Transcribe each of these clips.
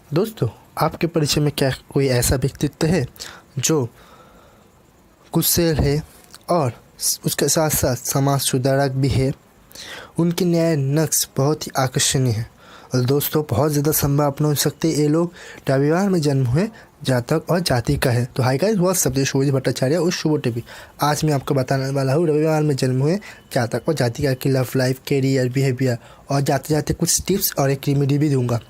दोस्तों, आपके परिचय में क्या कोई ऐसा व्यक्तित्व है जो गुस्सैल है और उसके साथ साथ समाज सुधारक भी है? उनके न्याय नक्श बहुत ही आकर्षणीय है और दोस्तों बहुत ज़्यादा संभावना हो सकती है ये लोग रविवार में जन्म हुए जातक और जाति का है। तो हाय गाइस, बहुत शब्द सूरज भट्टाचार्य और शुभ टीवी। आज मैं आपको बताने वाला हूँ रविवार में जन्म हुए जातक और जातिका की लव लाइफ, कैरियर, बिहेवियर और जाते जाते कुछ टिप्स और एक रेमेडी भी दूंगा।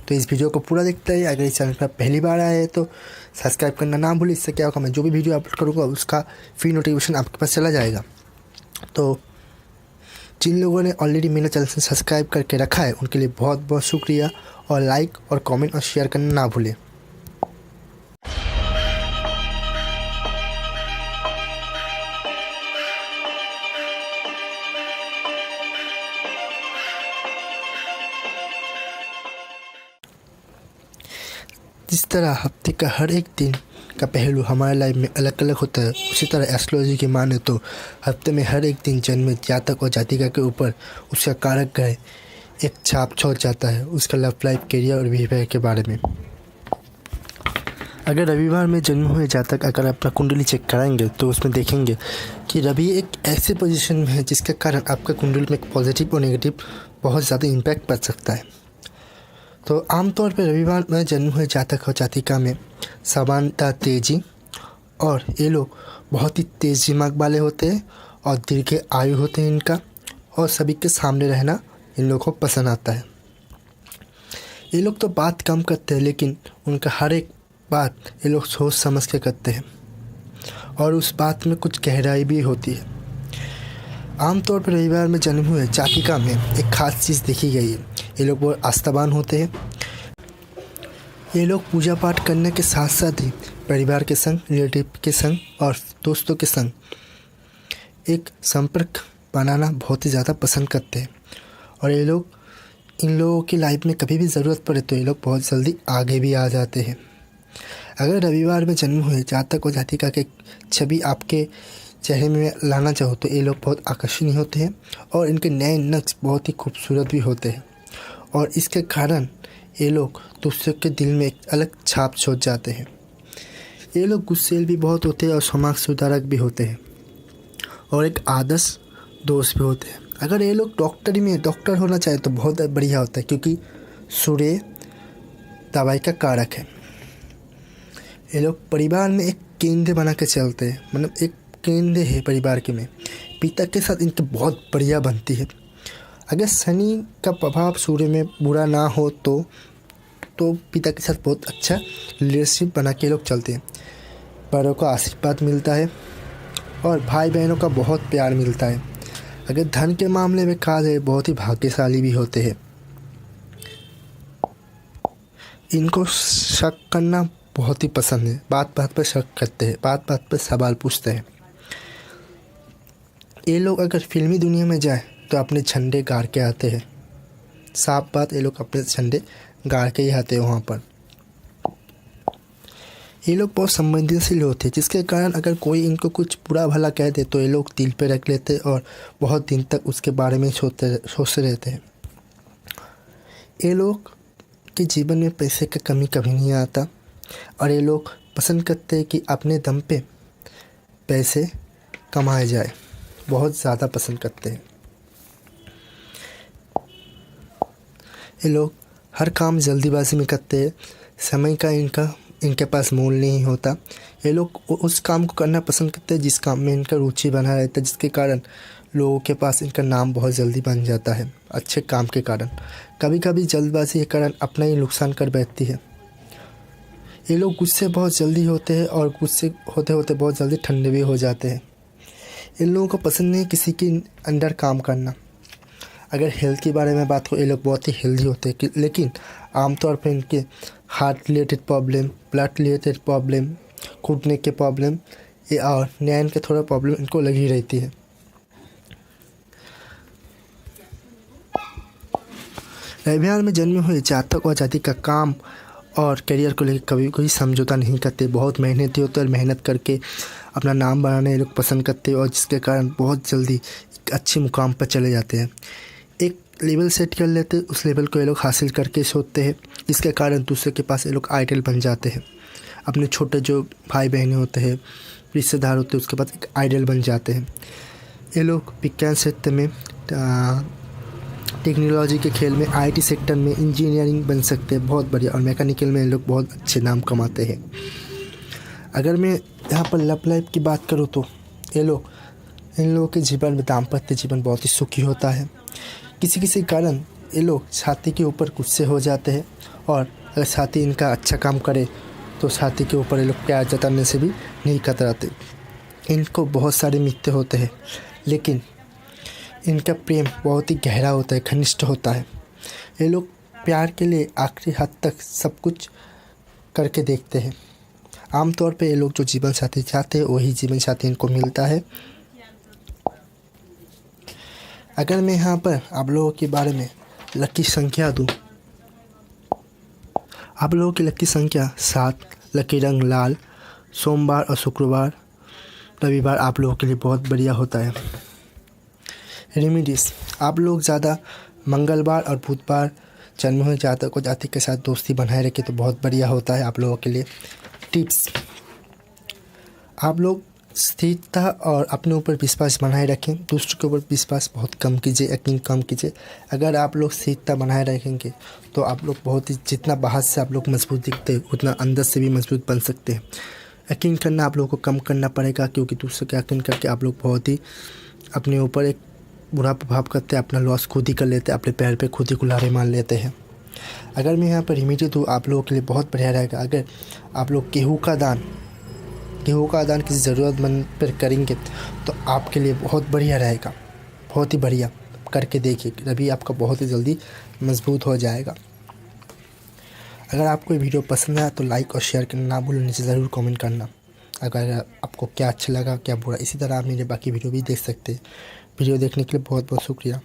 तो इस वीडियो को पूरा देखते हैं। अगर इस चैनल पर पहली बार आए हैं तो सब्सक्राइब करना ना भूलें। इससे क्या होगा, मैं जो भी वीडियो अपलोड करूँगा उसका फ्री नोटिफिकेशन आपके पास चला जाएगा। तो जिन लोगों ने ऑलरेडी मेरा चैनल से सब्सक्राइब करके रखा है उनके लिए बहुत बहुत शुक्रिया और लाइक और कमेंट और शेयर करना ना भूलें। जिस तरह हफ्ते का हर एक दिन का पहलू हमारे लाइफ में अलग अलग होता है, उसी तरह एस्ट्रोलॉजी की माने तो हफ्ते में हर एक दिन जन्म जातक और जातिका के ऊपर उसका कारक ग्रह एक छाप छोड़ जाता है, उसका लव लाइफ, कैरियर और बिहेवियर के बारे में। अगर रविवार में जन्म हुए जातक अगर अपना कुंडली चेक कराएंगे तो उसमें देखेंगे कि रवि एक ऐसे पोजीशन में है जिसके कारण आपका कुंडली में पॉजिटिव और नेगेटिव बहुत ज़्यादा इम्पैक्ट पड़ सकता है। तो आमतौर पर रविवार में जन्म हुए जातक और जातिका में सामान्यतः तेजी और ये लोग बहुत ही तेज दिमाग वाले होते हैं और दीर्घ आयु होते हैं इनका, और सभी के सामने रहना इन लोगों को पसंद आता है। ये लोग तो बात कम करते हैं लेकिन उनका हर एक बात ये लोग सोच समझ के करते हैं और उस बात में कुछ गहराई भी होती है। आमतौर पर रविवार में जन्म हुए जातिका में एक खास चीज़ देखी गई है, ये लोग बहुत आस्थावान होते हैं। ये लोग पूजा पाठ करने के साथ साथ ही परिवार के संग, रिलेटिव के संग और दोस्तों के संग एक संपर्क बनाना बहुत ही ज़्यादा पसंद करते हैं। और ये लोग इन लोगों की लाइफ में कभी भी ज़रूरत पड़े तो ये लोग बहुत जल्दी आगे भी आ जाते हैं। अगर रविवार में जन्म हुए जातक और जातिका के छवि आपके चेहरे में लाना चाहो तो ये लोग बहुत आकर्षणीय होते हैं और इनके नए नक्श बहुत ही खूबसूरत भी होते हैं और इसके कारण ये लोग दूसरे के दिल में एक अलग छाप छोड़ जाते हैं। ये लोग गुस्सैल भी बहुत होते हैं और समाज सुधारक भी होते हैं और एक आदर्श दोस्त भी होते हैं। अगर ये लोग डॉक्टर होना चाहे तो बहुत बढ़िया होता है क्योंकि सूर्य दवाई का कारक है। ये लोग परिवार में एक केंद्र बना के चलते हैं, मतलब एक केंद्र है परिवार के में। पिता के साथ इनकी बहुत बढ़िया बनती है। अगर शनि का प्रभाव सूर्य में बुरा ना हो तो पिता के साथ बहुत अच्छा रिलेशनशिप बना के लोग चलते हैं। बड़ों का आशीर्वाद मिलता है और भाई बहनों का बहुत प्यार मिलता है। अगर धन के मामले में कहा जाए बहुत ही भाग्यशाली भी होते हैं। इनको शक करना बहुत ही पसंद है, बात बात पर शक करते हैं, बात बात पर सवाल पूछते हैं। ये लोग अगर फिल्मी दुनिया में जाए तो अपने झंडे गाड़ के आते हैं। साफ बात, ये लोग अपने झंडे गाड़ के ही आते हैं वहाँ पर। ये लोग बहुत संवेदनशील होते हैं जिसके कारण अगर कोई इनको कुछ बुरा भला कह दे तो ये लोग दिल पे रख लेते हैं और बहुत दिन तक उसके बारे में सोचते रहते हैं। ये लोग के जीवन में पैसे की कमी कभी नहीं आता और ये लोग पसंद करते हैं कि अपने दम पे पैसे कमाए जाए, बहुत ज़्यादा पसंद करते हैं। ये लोग हर काम जल्दीबाजी में करते हैं, समय का इनके पास मोल नहीं होता। ये लोग उस काम को करना पसंद करते हैं जिस काम में इनका रुचि बना रहता है, जिसके कारण लोगों के पास इनका नाम बहुत जल्दी बन जाता है अच्छे काम के कारण। कभी कभी जल्दबाजी के कारण अपना ही नुकसान कर बैठती है। ये लोग गुस्से बहुत जल्दी होते हैं और गुस्से होते होते बहुत जल्दी ठंडे भी हो जाते हैं। इन लोगों को पसंद नहीं किसी के अंडर काम करना। अगर हेल्थ के बारे में बात हो, ये लोग बहुत ही हेल्दी होते हैं लेकिन आमतौर पर इनके heart related problem, blood related problem, घुटने के प्रॉब्लम और नैन के थोड़ा प्रॉब्लम इनको लगी रहती है। रविवार में जन्मे हुए जातक और जातिका काम और करियर को लेकर कभी कोई समझौता नहीं करते, बहुत मेहनती होते और मेहनत करके अपना नाम बनाने ये लोग पसंद करते हैं और जिसके कारण बहुत जल्दी एक अच्छे मुकाम पर चले जाते हैं। एक लेवल सेट कर लेते हैं, उस लेवल को ये लोग हासिल करके सोते हैं, जिसके कारण दूसरे के पास ये लोग आइडल बन जाते हैं। अपने छोटे जो भाई बहनें होते हैं, रिश्तेदार होते हैं, उसके पास एक आइडल बन जाते हैं। ये लोग विज्ञान क्षेत्र में, टेक्नोलॉजी के खेल में, आईटी सेक्टर में इंजीनियरिंग बन सकते हैं, बहुत बढ़िया। और मैकेनिकल में ये लोग बहुत अच्छे नाम कमाते हैं। अगर मैं यहाँ पर लव लाइफ की बात करूँ तो इन लोगों के जीवन में दाम्पत्य जीवन बहुत ही सुखी होता है। किसी किसी कारण ये लोग साथी के ऊपर गुस्से हो जाते हैं, और अगर साथी इनका अच्छा काम करे तो साथी के ऊपर ये लोग प्यार जताने से भी नहीं कतराते। इनको बहुत सारे मित्र होते हैं, लेकिन इनका प्रेम बहुत ही गहरा होता है, घनिष्ठ होता है। ये लोग प्यार के लिए आखिरी हद तक सब कुछ करके देखते हैं। आमतौर पे ये लोग जो जीवन साथी चाहते हैं वही जीवन साथी इनको मिलता है। अगर मैं यहाँ पर आप लोगों के बारे में लकी संख्या दूँ, आप लोगों की लकी संख्या 7, लकी रंग लाल, सोमवार और शुक्रवार, रविवार आप लोगों के लिए बहुत बढ़िया होता है। रेमेडीज, आप लोग ज़्यादा मंगलवार और बुधवार जन्म हुए जातक को जाति के साथ दोस्ती बनाए रखें तो बहुत बढ़िया होता है आप लोगों के लिए। टिप्स, आप लोग स्थिरता और अपने ऊपर विश्वास बनाए रखें, दूसरों के ऊपर विश्वास बहुत कम कीजिए, यकीन कम कीजिए। अगर आप लोग स्थिरता बनाए रखेंगे तो आप लोग बहुत ही, जितना बाहर से आप लोग मजबूत दिखते हैं उतना अंदर से भी मजबूत बन सकते हैं। यकीन करना आप लोगों को कम करना पड़ेगा, क्योंकि दूसरों का यकीन करके आप लोग बहुत ही अपने ऊपर एक बुरा प्रभाव करते हैं, अपना लॉस खुद ही कर लेते हैं, अपने पैर पे खुद ही कुल्हाड़ी मान लेते हैं। अगर मैं यहाँ पर रेमेडी दूँ आप लोगों के लिए बहुत बढ़िया रहेगा। अगर आप लोग गेहूँ का दान किसी ज़रूरतमंद पर करेंगे तो आपके लिए बहुत बढ़िया रहेगा, बहुत ही बढ़िया। करके देखिए, रवि आपका बहुत ही जल्दी मजबूत हो जाएगा। अगर आपको ये वीडियो पसंद आया तो लाइक और शेयर करना ना भूलें, नीचे ज़रूर कमेंट करना। अगर आपको क्या अच्छा लगा क्या बुरा, इसी तरह आप मेरे बाकी वीडियो भी देख सकते हैं। वीडियो देखने के लिए बहुत बहुत शुक्रिया।